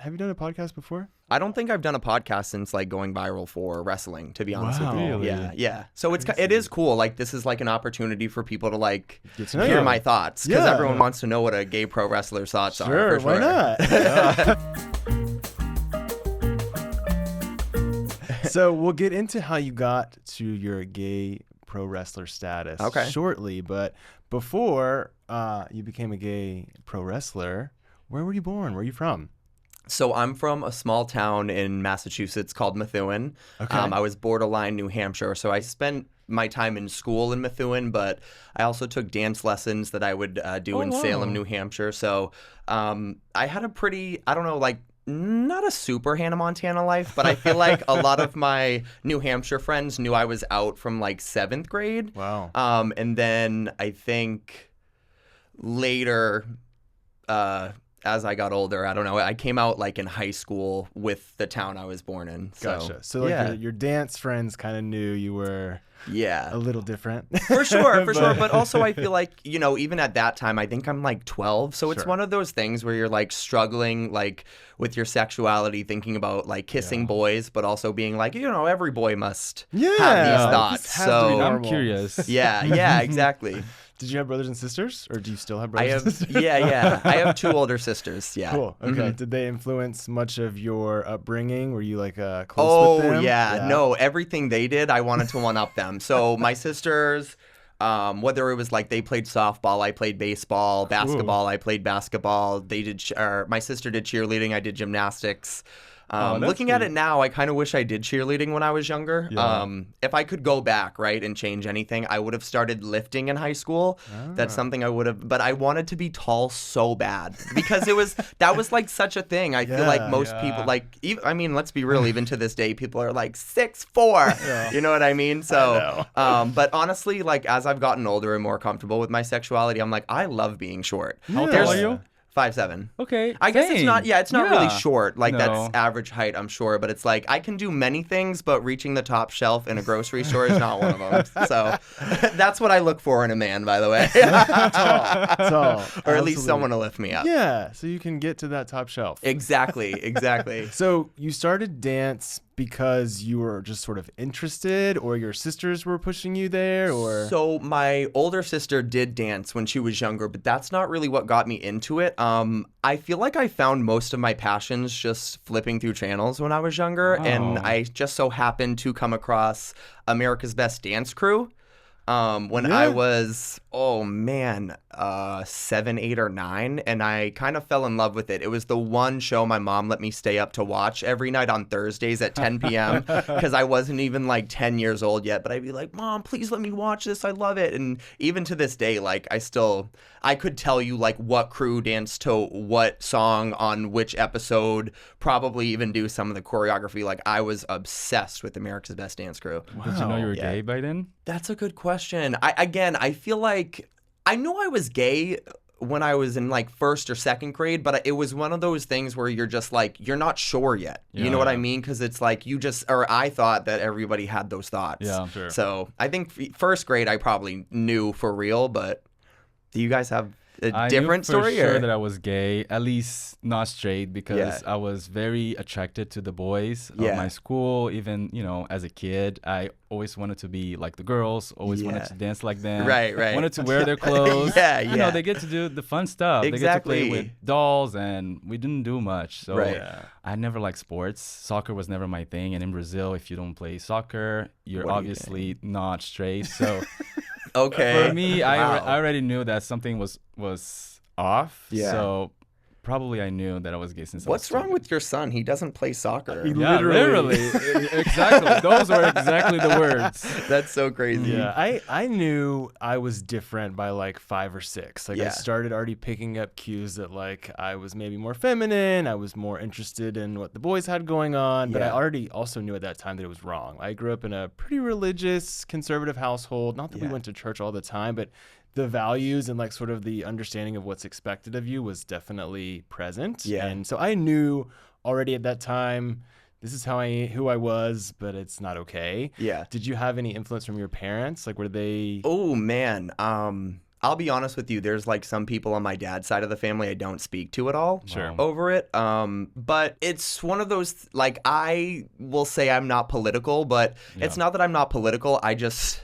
have you done a podcast before? I don't think I've done a podcast since like going viral for wrestling, to be honest with you. Really? Yeah. So it is cool. Like this is like an opportunity for people to like Get to know hear you. my thoughts, because Yeah. everyone wants to know what a gay pro wrestler's thoughts are. For Why sure. not? So we'll get into how you got to your gay pro wrestler status shortly, but before you became a gay pro wrestler, where were you born? Where are you from? So I'm from a small town in Massachusetts called Methuen. Okay. I was borderline New Hampshire, so I spent my time in school in Methuen, but I also took dance lessons that I would do in Salem, New Hampshire. So I had a pretty, I don't know, like not a super Hannah Montana life, but I feel like a lot of my New Hampshire friends knew I was out from like 7th grade. Wow. And then I think later, as I got older, I don't know, I came out like in high school with the town I was born in. Gotcha. So like your dance friends kind of knew you were a little different. For sure. But also I feel like, you know, even at that time, I think I'm like 12. So it's one of those things where you're like struggling like with your sexuality, thinking about like kissing boys, but also being like, you know, every boy must have these thoughts. So I'm curious. Yeah, exactly. Did you have brothers and sisters, or do you still have brothers and sisters? Yeah. I have 2 older sisters. Yeah. Cool. Okay. Did they influence much of your upbringing? Were you like close with them? Oh, yeah. No, everything they did, I wanted to one-up them. So my sisters, whether it was like they played softball, I played baseball, basketball, I played basketball. They did, my sister did cheerleading, I did gymnastics. Looking at it now, I kind of wish I did cheerleading when I was younger. Yeah. If I could go back, right, and change anything, I would have started lifting in high school. That's something I would have, but I wanted to be tall so bad because that was like such a thing. I feel like most people, like, I mean, let's be real, even to this day, people are like 6'4", you know what I mean? So, but honestly, like as I've gotten older and more comfortable with my sexuality, I'm like, I love being short. How tall are you? 5'7". Okay. I guess it's not really short. Like No. that's average height, I'm sure, but it's like I can do many things, but reaching the top shelf in a grocery store is not one of them. So that's what I look for in a man, by the way. Tall. Or at least someone to lift me up. Yeah, so you can get to that top shelf. Exactly. So you started dance because you were just sort of interested, or your sisters were pushing you there, or? So my older sister did dance when she was younger, but that's not really what got me into it. I feel like I found most of my passions just flipping through channels when I was younger, and I just so happened to come across America's Best Dance Crew. When I was, 7, 8, or 9, and I kind of fell in love with it. It was the one show my mom let me stay up to watch every night on Thursdays at 10 p.m. because I wasn't even like 10 years old yet, but I'd be like, Mom, please let me watch this. I love it. And even to this day, like I could tell you like what crew danced to what song on which episode, probably even do some of the choreography. Like I was obsessed with America's Best Dance Crew. Wow. Did you know you were gay by then? That's a good question. I feel like I knew I was gay when I was in like 1st or 2nd grade, but it was one of those things where you're just like, you're not sure yet. Yeah. You know what I mean? Because it's like I thought that everybody had those thoughts. Yeah, sure. So I think 1st grade I probably knew for real, but do you guys have a different story? I knew for sure that I was gay, at least not straight, because I was very attracted to the boys of my school. Even, you know, as a kid, I always wanted to be like the girls, always wanted to dance like them. Right. Wanted to wear their clothes. You know, they get to do the fun stuff. Exactly. They get to play with dolls, and we didn't do much. So I never liked sports. Soccer was never my thing. And in Brazil, if you don't play soccer, you're obviously not straight. So okay. For me, I already knew that something was off. Yeah. So probably I knew that I was gay since I was What's wrong with your son? He doesn't play soccer. Yeah, literally. Exactly. Those were exactly the words. That's so crazy. Yeah, I knew I was different by like 5 or 6. Like I started already picking up cues that like I was maybe more feminine. I was more interested in what the boys had going on. But I already also knew at that time that it was wrong. I grew up in a pretty religious, conservative household. Not that we went to church all the time, but the values and like sort of the understanding of what's expected of you was definitely present. Yeah. And so I knew already at that time, this is who I was, but it's not okay. Yeah. Did you have any influence from your parents? Like, were they? Oh man. I'll be honest with you, there's like some people on my dad's side of the family I don't speak to at all over it. But it's one of those, like, I will say I'm not political, but it's not that I'm not political. I just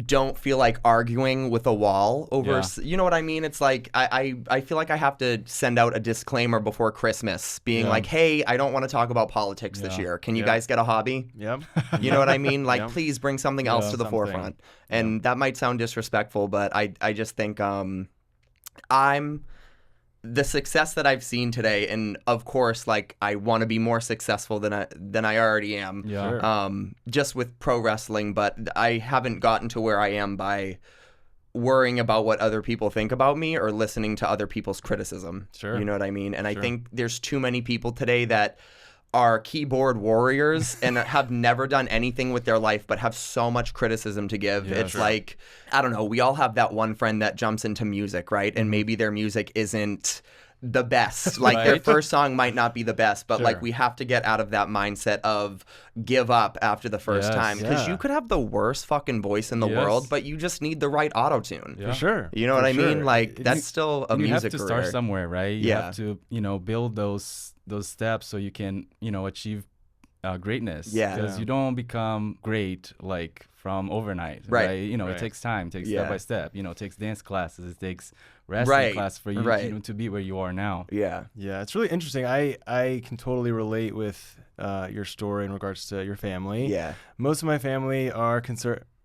don't feel like arguing with a wall over, you know what I mean? It's like, I feel like I have to send out a disclaimer before Christmas being like, hey, I don't want to talk about politics this year. Can you guys get a hobby? Yep. You know what I mean? Like, please bring something else to the forefront. And that might sound disrespectful, but I just think the success that I've seen today, and of course, like, I want to be more successful than I already am. Just with pro wrestling, but I haven't gotten to where I am by worrying about what other people think about me or listening to other people's criticism. You know what I mean? And I think there's too many people today that are keyboard warriors and have never done anything with their life but have so much criticism to give. It's like, I don't know, we all have that one friend that jumps into music, right? And maybe their music isn't the best. Like, their first song might not be the best, but like, we have to get out of that mindset of give up after the first time, because you could have the worst fucking voice in the world, but you just need the right auto-tune. For sure. You know what I mean? Like, that's still a music career. You have to career. start somewhere, right? You have to, build those steps so you can, achieve greatness. Because you don't become great like from overnight, right? It takes time, it takes step by step. It takes dance classes, it takes wrestling class for you to be where you are now. Yeah, it's really interesting. I can totally relate with your story in regards to your family. Most of my family are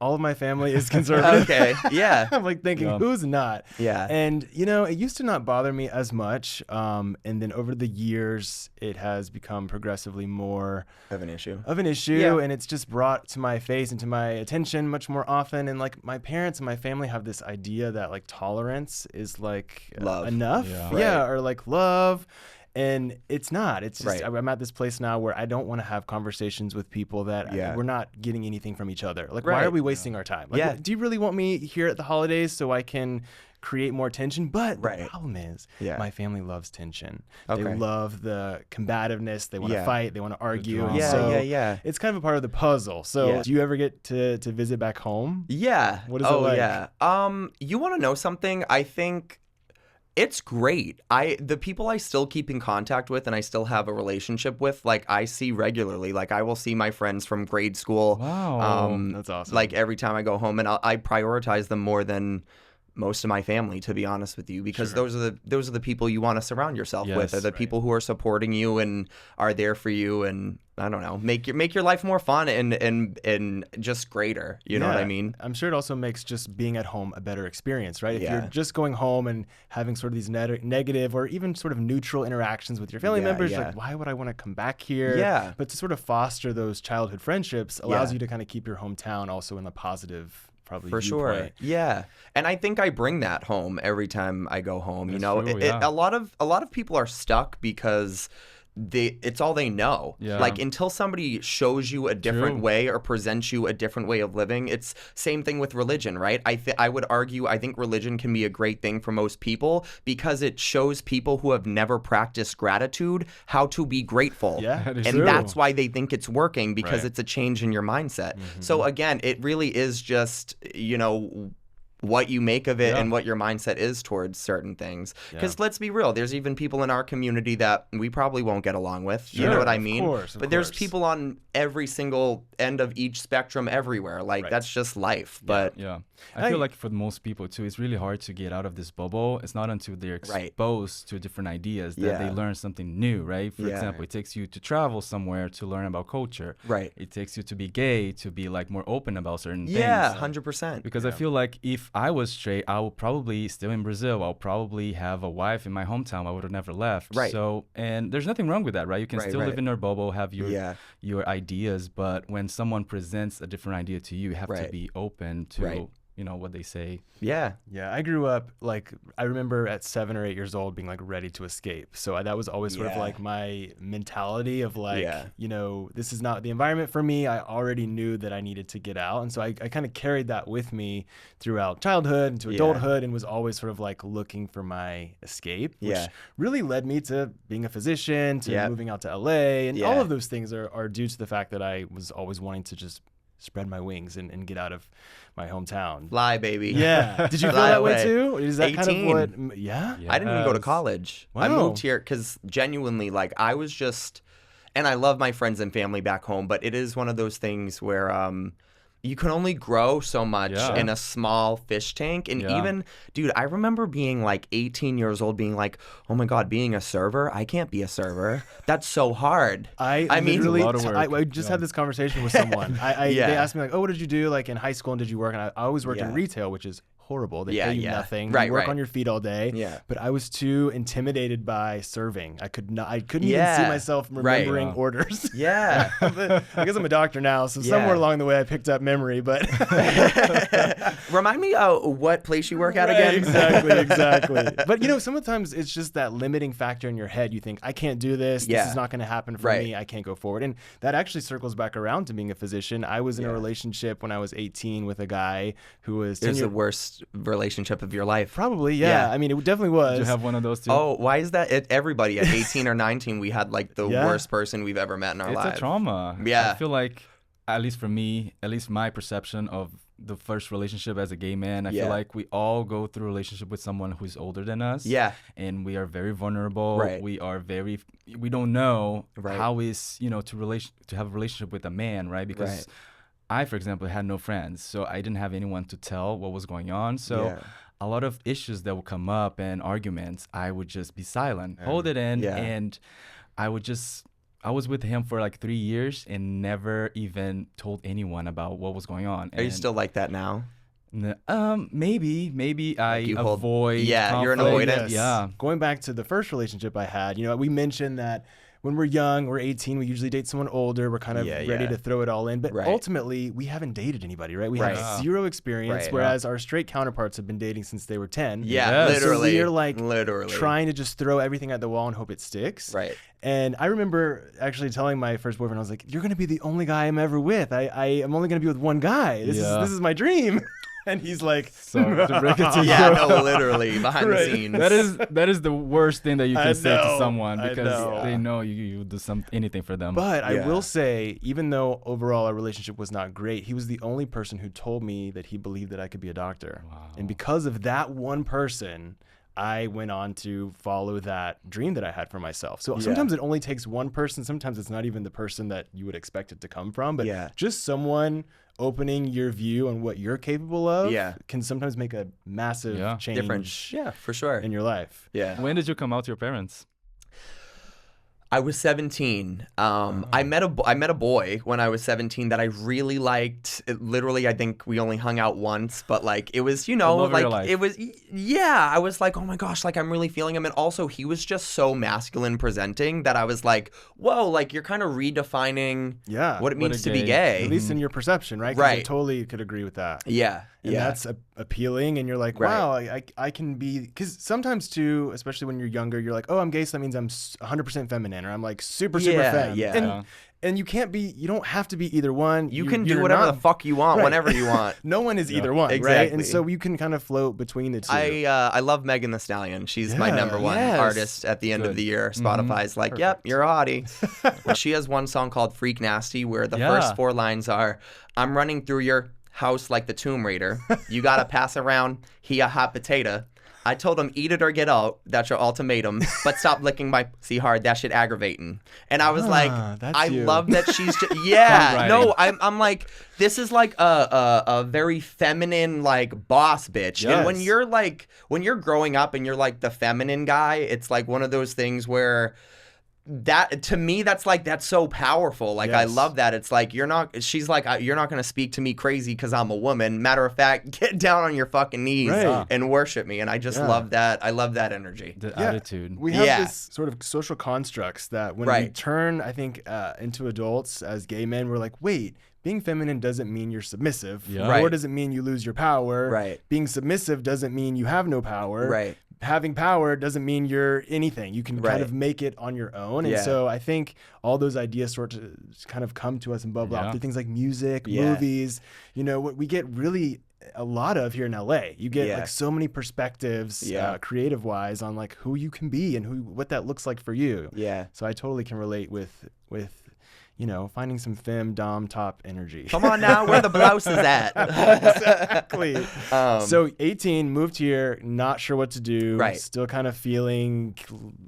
all of my family is conservative. I'm like thinking, who's not? And it used to not bother me as much, and then over the years it has become progressively more of an issue, and it's just brought to my face and to my attention much more often. And like, my parents and my family have this idea that like tolerance is like love enough, or like love. And it's not. It's just I'm at this place now where I don't want to have conversations with people that we're not getting anything from each other. Like, why are we wasting our time? Like, do you really want me here at the holidays so I can create more tension? But the problem is, my family loves tension. They love the combativeness. They want to fight. They want to argue. It's kind of a part of the puzzle. So do you ever get to visit back home? What is it like? You want to know something? I think it's great. The people I still keep in contact with and I still have a relationship with, like, I see regularly. Like, I will see my friends from grade school. Wow, that's awesome. Like, every time I go home, and I prioritize them more than most of my family, to be honest with you, because those are the people you want to surround yourself with, are the people who are supporting you and are there for you, and I don't know, make your life more fun and just greater. You know what I mean? I'm sure it also makes just being at home a better experience, right? If you're just going home and having sort of these negative or even sort of neutral interactions with your family members, like, why would I want to come back here? But to sort of foster those childhood friendships allows you to kind of keep your hometown also in a positive, probably, for viewpoint. Sure. And I think I bring that home every time I go home. A lot of people are stuck because it's all they know. Like, until somebody shows you a different way or presents you a different way of living. It's same thing with religion, right? I would argue, I think religion can be a great thing for most people because it shows people who have never practiced gratitude how to be grateful. That's why they think it's working, because it's a change in your mindset. So again, it really is just, what you make of it and what your mindset is towards certain things. Because let's be real, there's even people in our community that we probably won't get along with. You know what I mean? Of course. There's people on every single end of each spectrum everywhere. Like, that's just life. But I feel like for most people too, it's really hard to get out of this bubble. It's not until they're exposed to different ideas that they learn something new, right? For example, it takes you to travel somewhere to learn about culture. It takes you to be gay, to be like more open about certain things. 100%. Because I feel like if I was straight, I would probably still in Brazil. I'll probably have a wife in my hometown. I would have never left. So, and there's nothing wrong with that, right? You can still live in your bubble, have your ideas, but when someone presents a different idea to you, you have to be open to what they say. I grew up, like, I remember at 7 or 8 years old being like ready to escape. So that was always sort of like my mentality of like, this is not the environment for me. I already knew that I needed to get out. And so I kind of carried that with me throughout childhood into adulthood and was always sort of like looking for my escape, which really led me to being a physician, to moving out to LA. And all of those things are due to the fact that I was always wanting to just spread my wings and get out of my hometown. Fly, baby. Yeah. Did you feel that way too? Is that 18. Kind of what? Yeah. I didn't even go to college. Wow. I moved here because genuinely, like, I was just, and I love my friends and family back home, but it is one of those things where you can only grow so much in a small fish tank. And even, dude, I remember being like 18 years old being like, oh my God, being a server? I can't be a server. That's so hard. I mean, I just had this conversation with someone. They asked me like, oh, what did you do like in high school and did you work? And I always worked in retail, which is horrible. They pay you nothing. You work on your feet all day. Yeah. But I was too intimidated by serving. I couldn't even see myself remembering orders. Yeah. But I guess I'm a doctor now, so somewhere along the way I picked up memory. But remind me what place you work at again. Exactly. But sometimes it's just that limiting factor in your head. You think, I can't do this. This is not going to happen for me. I can't go forward. And that actually circles back around to being a physician. I was in a relationship when I was 18 with a guy who was 10 years. The worst relationship of your life. Probably, yeah. I mean, it definitely was. Did you have one of those too? Oh, why is that? Everybody at 18 or 19, we had like the worst person we've ever met in our lives. It's a trauma. Yeah. I feel like, at least for me, at least my perception of the first relationship as a gay man, I feel like we all go through a relationship with someone who's older than us. Yeah. And we are very vulnerable. Right. We don't know how is, to have a relationship with a man, right? Because I, for example, had no friends, so I didn't have anyone to tell what was going on. So a lot of issues that would come up and arguments, I would just be silent, hold it in, and I was with him for like 3 years and never even told anyone about what was going on. Are you still like that now? Maybe I avoid. Yeah, you're an avoidant. Yeah. Going back to the first relationship I had, we mentioned that when we're young, we're 18, we usually date someone older. We're kind of ready to throw it all in. But ultimately, we haven't dated anybody, right? We have zero experience, whereas our straight counterparts have been dating since they were 10. Yeah, literally. So we're like trying to just throw everything at the wall and hope it sticks. Right. And I remember actually telling my first boyfriend, I was like, you're going to be the only guy I'm ever with. I'm only going to be with one guy. This is my dream. And he's like, sorry to break it to you. Yeah, no, literally, behind the scenes. That is the worst thing that you can say to someone because they know you do anything for them. But I will say, even though overall our relationship was not great, he was the only person who told me that he believed that I could be a doctor. Wow. And because of that one person, I went on to follow that dream that I had for myself. So sometimes it only takes one person. Sometimes it's not even the person that you would expect it to come from, but just someone opening your view on what you're capable of can sometimes make a massive change. Difference. Yeah, for sure. In your life. Yeah. When did you come out to your parents? I was 17. I met a boy when I was 17 that I really liked. Literally, I think we only hung out once, but like it was, like it was. Yeah, I was like, oh my gosh, like I'm really feeling him, and also he was just so masculine presenting that I was like, whoa, like you're kind of redefining what it means to be gay, at least in your perception, right? Right. I totally could agree with that. Yeah. And that's appealing, and you're like, wow, I can be, because sometimes too, especially when you're younger, you're like, oh, I'm gay, so that means I'm 100% feminine, or I'm like super femme. Yeah. And you don't have to be either one. You can do whatever the fuck you want, whenever you want. No one is either one, right? And so you can kind of float between the two. I love Megan Thee Stallion. She's my number one artist at the end of the year. Spotify's like, yep, you're a hottie. She has one song called Freak Nasty where the first 4 lines are, I'm running through your house like the Tomb Raider. You gotta pass around, he a hot potato. I told him, eat it or get out. That's your ultimatum. But stop licking my pussy hard. That shit aggravating. And I was like, I love that she's just, no, I'm like, this is like a very feminine like boss bitch. And when you're growing up and you're like the feminine guy, it's like one of those things where that to me that's so powerful. Like I love that. It's like she's like, you're not gonna speak to me crazy because I'm a woman. Matter of fact, get down on your fucking knees and worship me. And I just love that. I love that energy. The attitude. We have this sort of social constructs that when we turn, I think, into adults as gay men, we're like, wait, being feminine doesn't mean you're submissive. Nor does it mean you lose your power. Being submissive doesn't mean you have no power. Having power doesn't mean you're anything. You can kind of make it on your own. And so I think all those ideas sort of kind of come to us and bubble out through things like music, movies. What we get really a lot of here in LA. You get like so many perspectives, creative wise, on like who you can be and what that looks like for you. So I totally can relate with finding some femme dom top energy. Come on now, where the blouse is at. Exactly. So 18, moved here, not sure what to do. Right. Still kind of feeling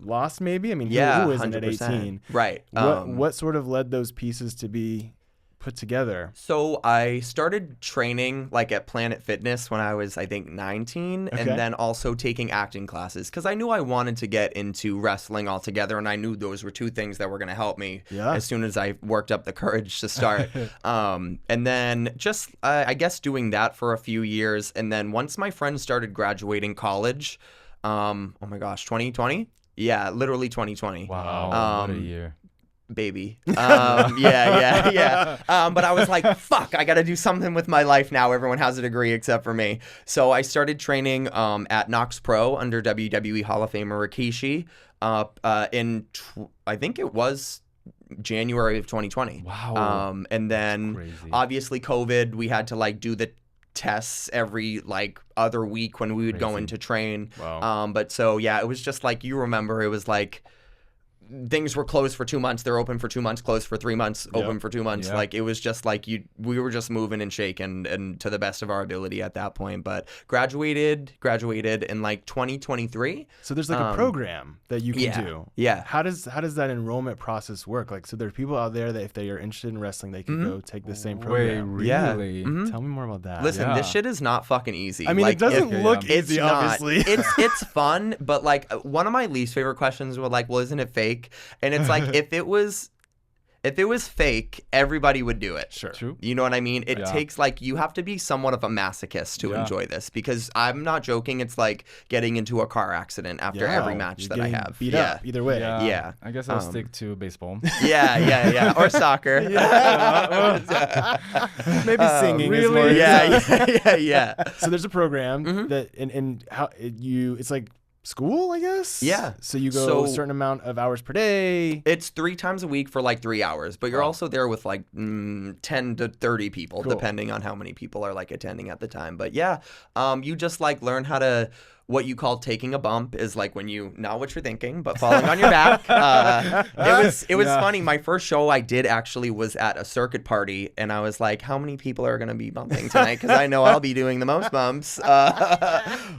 lost, maybe. I mean, yeah, who isn't 100%. at 18? Right. What sort of led those pieces to be put together? So I started training like at Planet Fitness when I was, I think, 19, and then also taking acting classes because I knew I wanted to get into wrestling altogether, and I knew those were two things that were going to help me as soon as I worked up the courage to start. And then just, I guess, doing that for a few years, and then once my friends started graduating college, oh my gosh, 2020? Yeah, literally 2020. Wow, what a year. Baby. Yeah. But I was like, fuck, I got to do something with my life now. Everyone has a degree except for me. So I started training at Knox Pro under WWE Hall of Famer Rikishi I think it was January of 2020. Wow. And then obviously COVID, we had to like do the tests every like other week when we would go in to train. Wow. But so, yeah, it was just like, you remember, it was like, things were closed for 2 months. They're open for 2 months, closed for 3 months, open for 2 months. Like it was just like we were just moving and shaking and to the best of our ability at that point. But graduated in like 2023. So there's like a program that you can do. Yeah. How does that enrollment process work? Like, so there are people out there that if they are interested in wrestling, they can go take the same program. Wait, really? Yeah. Tell me more about that. Listen, this shit is not fucking easy. I mean, like, it doesn't look easy, not. obviously. It's fun, but like one of my least favorite questions were like, well, isn't it fake? And it's like, if it was fake, everybody would do it. Sure. True. You know what I mean? It takes like, you have to be somewhat of a masochist to enjoy this, because I'm not joking. It's like getting into a car accident after every match that I have. Beat up either way. Yeah. I guess I'll stick to baseball. Yeah. Or soccer. Maybe singing. Really? Is more Yeah. So there's a program that and how it's like school, I guess. Yeah. So you go a certain amount of hours per day. It's 3 times a week for like 3 hours, but you're also there with like 10 to 30 people, depending on how many people are like attending at the time. But yeah, you just like learn how to, what you call taking a bump is like when you, not what you're thinking, but falling on your back. It was funny. My first show I did actually was at a circuit party, and I was like, how many people are going to be bumping tonight? Because I know I'll be doing the most bumps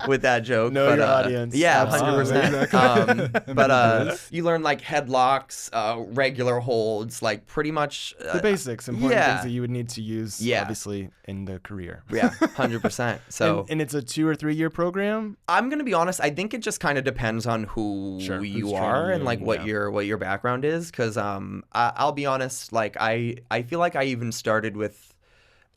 with that joke. Know your audience. Yeah, Absolutely. 100%. But you learn like headlocks, regular holds, like pretty much. The basics, important things that you would need to use, obviously, in the career. Yeah, 100%. So, and it's a 2 or 3 year program? I'm gonna be honest. I think it just kind of depends on who you are and like what your background is. Because I'll be honest. Like I feel like I even started with.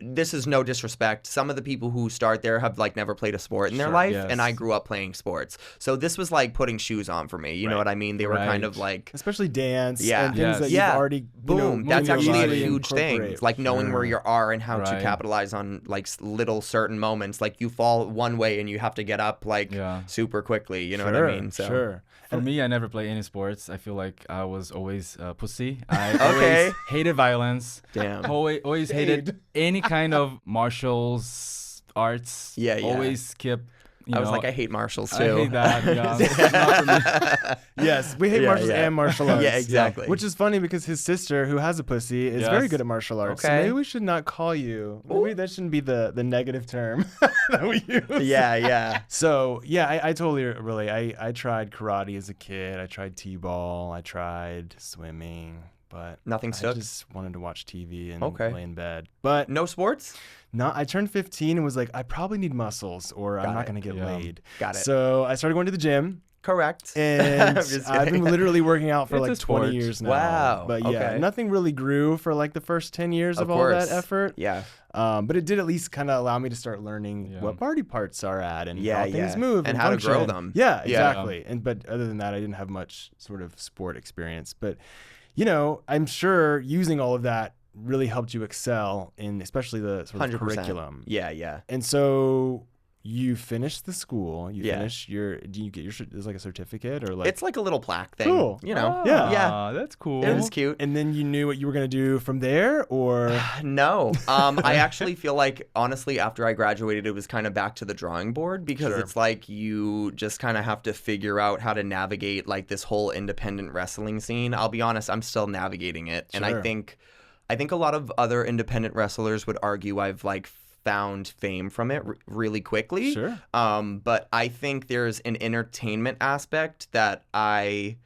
This is no disrespect. Some of the people who start there have like never played a sport in their life, and I grew up playing sports. So this was like putting shoes on for me. You know what I mean? They were kind of like, especially dance and things that you've already that's actually a huge thing. Incorporate. Like knowing where you are and how to capitalize on like little certain moments. Like you fall one way and you have to get up like super quickly. You know what I mean? So. For me, I never play any sports. I feel like I was always pussy. I always hated violence. Damn. Always hated any kind of martial arts. Yeah. Always kept. I was like, I hate martials too. I hate that. It's not for me. Yes, we hate martials and martial arts. Yeah, exactly. Which is funny because his sister, who has a pussy, is very good at martial arts. Okay. So maybe we should not call you. Maybe that shouldn't be the negative term that we use. Yeah. So yeah, I totally relate. I tried karate as a kid. I tried t-ball. I tried swimming. But nothing stuck. I just wanted to watch TV and lay in bed. But no sports? No, I turned 15 and was like, I probably need muscles or I'm not going to get laid. Got it. So I started going to the gym. Correct. And I've been literally working out for like 20 years now. Wow. But yeah, nothing really grew for like the first 10 years of all that effort. Yeah. But it did at least kind of allow me to start learning what body parts are at and how things move and how function. to grow them. Yeah, exactly. But other than that, I didn't have much sort of sport experience. But you know, I'm sure using all of that really helped you excel in especially the sort of 100%. curriculum. Yeah. And so you finish the school, you finish do you get there's like a certificate or like? It's like a little plaque thing. Cool. You know? Yeah. That's cool. It was cute. And then you knew what you were going to do from there, or? No. I actually feel like, honestly, after I graduated, it was kind of back to the drawing board because it's like you just kind of have to figure out how to navigate like this whole independent wrestling scene. I'll be honest, I'm still navigating it. And I think a lot of other independent wrestlers would argue I've like found fame from it really quickly. Sure. But I think there's an entertainment aspect that I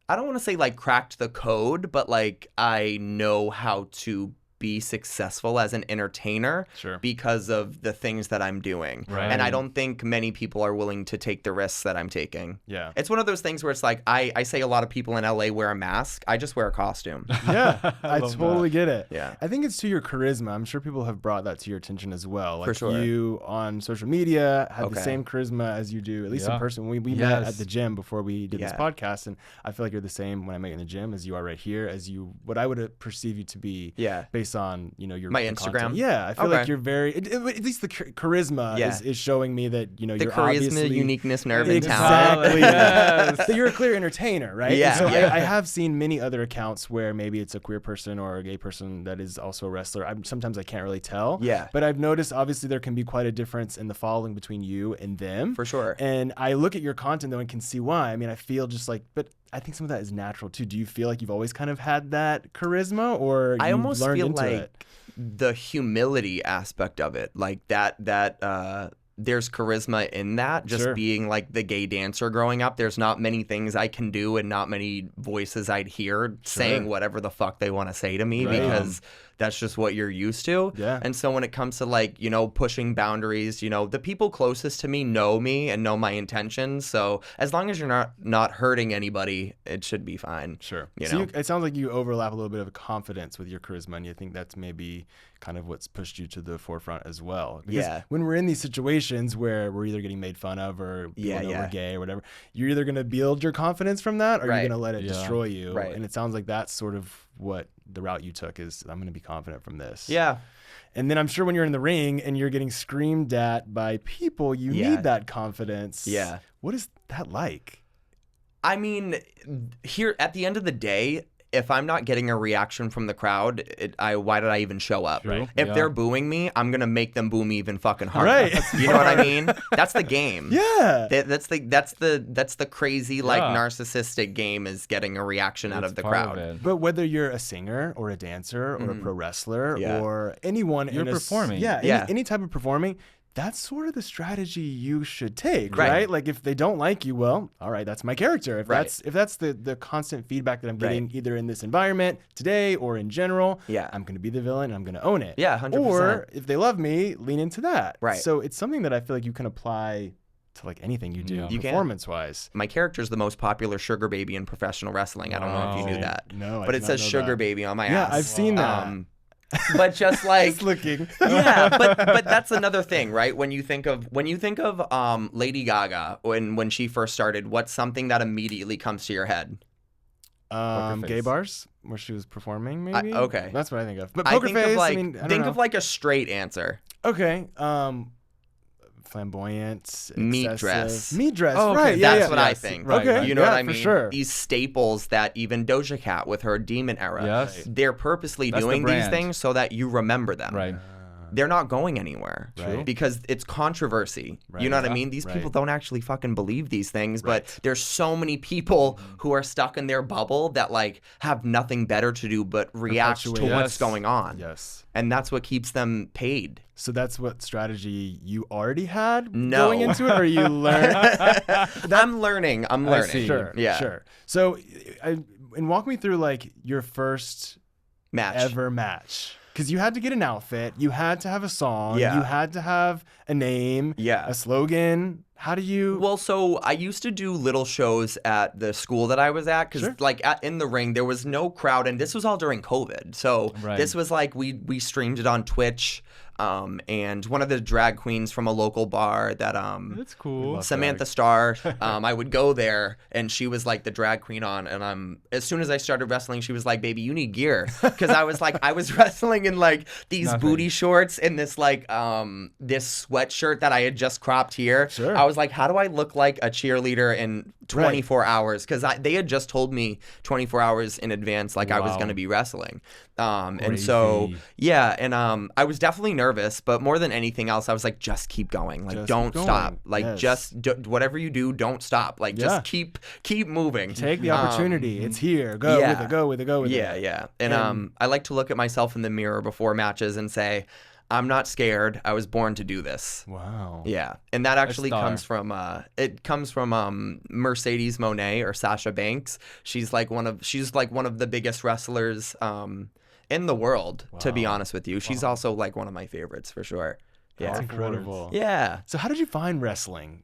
don't want to say like cracked the code, but like I know how to be successful as an entertainer because of the things that I'm doing. Right. And I don't think many people are willing to take the risks that I'm taking. Yeah. It's one of those things where it's like, I say a lot of people in LA wear a mask. I just wear a costume. Yeah, I totally get it. Yeah. I think it's to your charisma. I'm sure people have brought that to your attention as well. Like For sure. You on social media have the same charisma as you do, at least in person. We met at the gym before we did this podcast, and I feel like you're the same when I met you in the gym as you are right here, as you, what I would perceive you to be based on, you know, your my Instagram. Content. Yeah, I feel like you're very, at least the charisma is showing me that, you know, you're charisma, obviously uniqueness, nerve, and talent. Exactly. Yes. So you're a clear entertainer, right? Yeah. And so I have seen many other accounts where maybe it's a queer person or a gay person that is also a wrestler. Sometimes I can't really tell. Yeah. But I've noticed obviously there can be quite a difference in the following between you and them. For sure. And I look at your content though and can see why. I mean, I feel just like, but I think some of that is natural too. Do you feel like you've always kind of had that charisma, or I you almost learned feel into like it? the humility aspect of it, like that there's charisma in that, just being like the gay dancer growing up. There's not many things I can do and not many voices I'd hear saying whatever the fuck they want to say to me because that's just what you're used to. Yeah. And so when it comes to like, you know, pushing boundaries, you know, the people closest to me know me and know my intentions. So as long as you're not hurting anybody, it should be fine. Sure. You so know? it sounds like you overlap a little bit of confidence with your charisma, and you think that's maybe kind of what's pushed you to the forefront as well. Because when we're in these situations where we're either getting made fun of or people know we're gay or whatever, you're either going to build your confidence from that, or you're going to let it destroy you. Right. And it sounds like that's sort of what the route you took is, I'm going to be confident from this. Yeah. And then I'm sure when you're in the ring and you're getting screamed at by people, you need that confidence. Yeah. What is that like? I mean, here at the end of the day, if I'm not getting a reaction from the crowd, why did I even show up? Right. If they're booing me, I'm gonna make them boo me even fucking harder. Right. You know what I mean? That's the game. Yeah. That's the crazy like narcissistic game, is getting a reaction out of the crowd. But whether you're a singer or a dancer or a pro wrestler or anyone you're performing. Any type of performing, that's sort of the strategy you should take, right? Like if they don't like you, well, all right, that's my character. If that's the constant feedback that I'm getting either in this environment today or in general, I'm going to be the villain and I'm going to own it. Yeah, 100%. Or if they love me, lean into that. Right. So it's something that I feel like you can apply to like anything you do performance-wise. My character's the most popular sugar baby in professional wrestling. I don't know if you knew that. No, but it says sugar baby on my ass. Yeah, I've seen that. But just like just looking. but that's another thing, right? When you think of Lady Gaga when she first started, what's something that immediately comes to your head? Gay bars where she was performing, maybe. Okay, that's what I think of. But poker face. Think of like a straight answer. Okay. Flamboyant, meat dress. Oh, okay. Right. That's what I think. Right. Okay. You know what I mean? For sure. These staples that even Doja Cat with her Demon era, they're purposely doing these things so that you remember them. Right. They're not going anywhere because it's controversy. You know what I mean? These people don't actually fucking believe these things, but there's so many people who are stuck in their bubble that like have nothing better to do but react to what's going on. Yes. And that's what keeps them paid. So that's what strategy you already had going into it, or you learned? I'm learning. Sure. Yeah. Sure. So, and walk me through like your first ever match. Because you had to get an outfit, you had to have a song, you had to have a name, a slogan, How do you? Well, so I used to do little shows at the school that I was at because, in the ring, there was no crowd, and this was all during COVID. So this was like we streamed it on Twitch. And one of the drag queens from a local bar that that's cool. Samantha Starr, I would go there and she was like the drag queen on, and as soon as I started wrestling, she was like, baby, you need gear, because I was like, I was wrestling in like these booty shorts and this like this sweatshirt that I had just cropped here. I was like, how do I look like a cheerleader in 24 hours? Because they had just told me 24 hours in advance like I was going to be wrestling. And so and I was definitely nervous, but more than anything else, I was like, just keep going, like don't stop, like just whatever you do, don't stop, like just keep moving, take the opportunity. It's here, go with it. And I like to look at myself in the mirror before matches and say, I'm not scared. I was born to do this. Wow. Yeah, and that actually comes from Mercedes Moné or Sasha Banks. She's like one of the biggest wrestlers in the world, to be honest with you. She's also like one of my favorites for sure. Yeah. That's incredible. Yeah. So how did you find wrestling?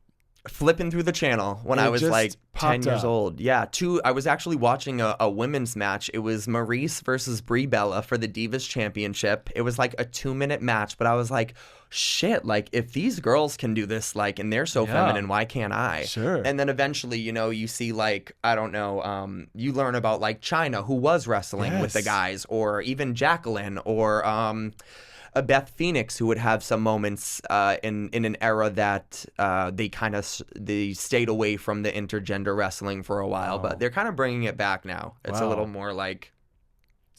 Flipping through the channel when I was like 10 years old. Yeah. I was actually watching a women's match. It was Maurice versus Brie Bella for the Divas Championship. It was like a 2-minute match, but I was like, shit, like if these girls can do this, like, and they're so feminine, why can't I? Sure. And then eventually, you see like, I don't know, you learn about like Chyna, who was wrestling with the guys, or even Jacqueline, or a Beth Phoenix, who would have some moments in an era that they stayed away from the intergender wrestling for a while, but they're kind of bringing it back now. It's a little more like.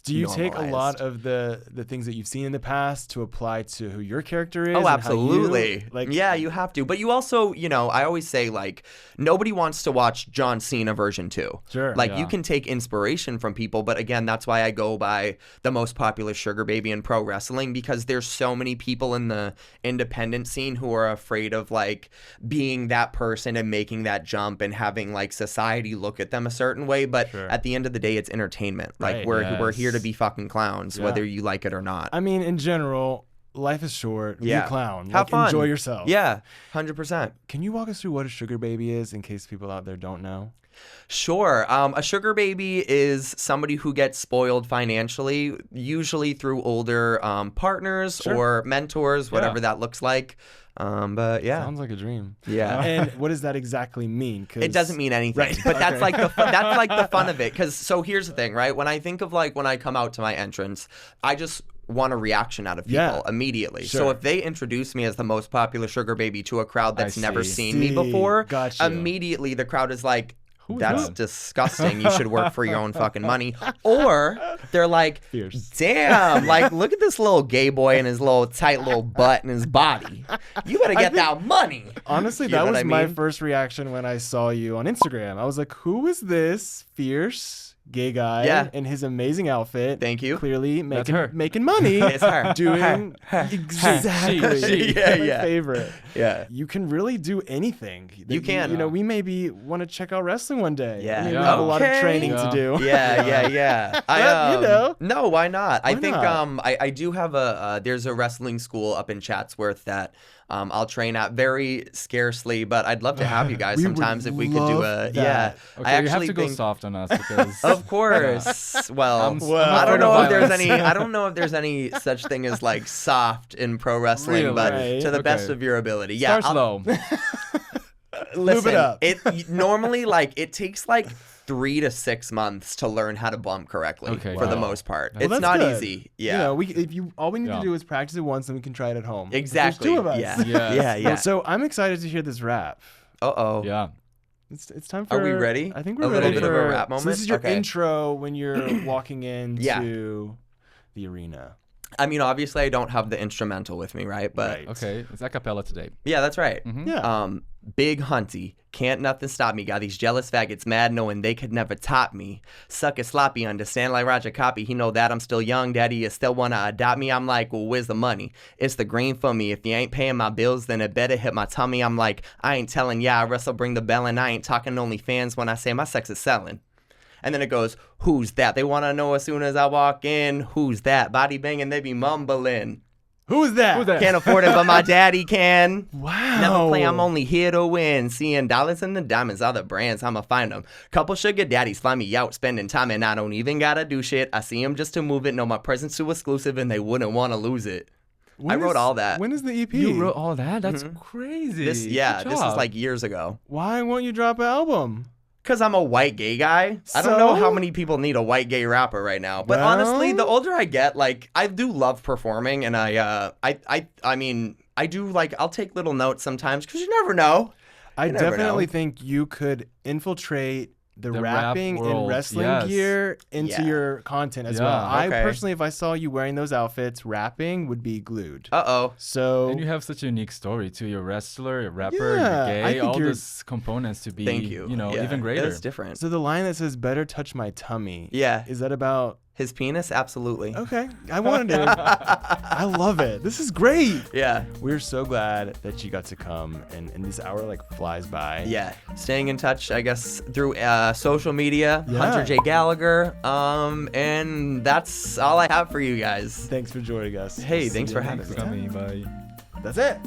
Do you take a lot of the things that you've seen in the past to apply to who your character is? Oh, absolutely. You have to. But you also, I always say, like, nobody wants to watch John Cena version 2. Sure. Like, you can take inspiration from people, but again, that's why I go by the most popular sugar baby in pro wrestling, because there's so many people in the independent scene who are afraid of, like, being that person and making that jump and having, like, society look at them a certain way. But at the end of the day, it's entertainment. Like, we're here to be fucking clowns, whether you like it or not. I mean, in general, life is short. Be a clown. Have fun. Enjoy yourself. Yeah, 100%. Can you walk us through what a sugar baby is, in case people out there don't know? Sure. A sugar baby is somebody who gets spoiled financially, usually through older partners or mentors, whatever that looks like. But yeah, sounds like a dream. Yeah. And what does that exactly mean? It doesn't mean anything, but that's like the fun of it. Because so here's the thing, right? When I think of like when I come out to my entrance, I just want a reaction out of people immediately. Sure. So if they introduce me as the most popular sugar baby to a crowd that's never seen me before, immediately the crowd is like, that's disgusting. You should work for your own fucking money. Or they're like, damn, like, look at this little gay boy and his little tight little butt and his body. You better get that money. Honestly, that was my first reaction when I saw you on Instagram. I was like, who is this fierce gay guy in his amazing outfit? Thank you. Clearly making money. It's her. Doing exactly. My favorite. Yeah. You can really do anything. You can. We maybe want to check out wrestling one day. Yeah. I mean, we have a lot of training to do. Yeah. No, why not? I think I do have there's a wrestling school up in Chatsworth that I'll train at very scarcely, but I'd love to have you guys sometimes if we could do a that. Okay, I actually you have to go soft on us because of course. Well, I don't know if there's any. I don't know if there's any such thing as like soft in pro wrestling, but to the best of your ability. Yeah, start slow. Listen, it up. It normally it takes like 3 to 6 months to learn how to bump correctly for the most part. It's not easy. Yeah. All we need to do is practice it once and we can try it at home. Exactly. There's 2 of us. Yeah. So I'm excited to hear this rap. Yeah. It's time for. Are we ready? I think we're ready. A little bit of a rap moment. So this is your intro when you're walking into the arena. I mean, obviously, I don't have the instrumental with me, right? But okay, it's a cappella today. Yeah, that's right. Mm-hmm. Yeah. Big Hunty, can't nothing stop me. Got these jealous faggots mad knowing they could never top me. Suck it sloppy, understand like Roger Copy. He know that I'm still young, daddy. You still wanna adopt me? I'm like, well, where's the money? It's the green for me. If you ain't paying my bills, then it better hit my tummy. I'm like, I ain't telling ya, I wrestle, bring the bell, and I ain't talking only fans when I say my sex is selling. And then it goes, who's that? They want to know as soon as I walk in. Who's that? Body banging, they be mumbling. Who is that? Who's that? Can't afford it, but my daddy can. Wow. Never play, I'm only here to win. Seeing dollars in the diamonds, other brands, I'ma find them. Couple sugar daddies fly me out, spending time, and I don't even gotta do shit. I see them just to move it, know my presence too exclusive, and they wouldn't want to lose it. I wrote all that. When is the EP? You wrote all that? That's crazy. This is like years ago. Why won't you drop an album? Because I'm a white gay guy. I don't know how many people need a white gay rapper right now. But honestly, the older I get, like, I do love performing, and I mean, I do, like, I'll take little notes sometimes because you never know. I definitely think you could infiltrate the rapping rap and world, wrestling gear into your content as well. I personally, if I saw you wearing those outfits, rapping would be glued. So and you have such a unique story too. You're a wrestler, you're a rapper, you're gay. All those components to be, even greater. It's different. So the line that says "better touch my tummy," is that about his penis? Absolutely. Okay, I wanted it. I love it. This is great. Yeah, we're so glad that you got to come, and this hour like flies by. Yeah, staying in touch, I guess, through social media. Hunter J. Gallagher. And that's all I have for you guys. Thanks for joining us. Hey, thanks for having me. Bye. That's it.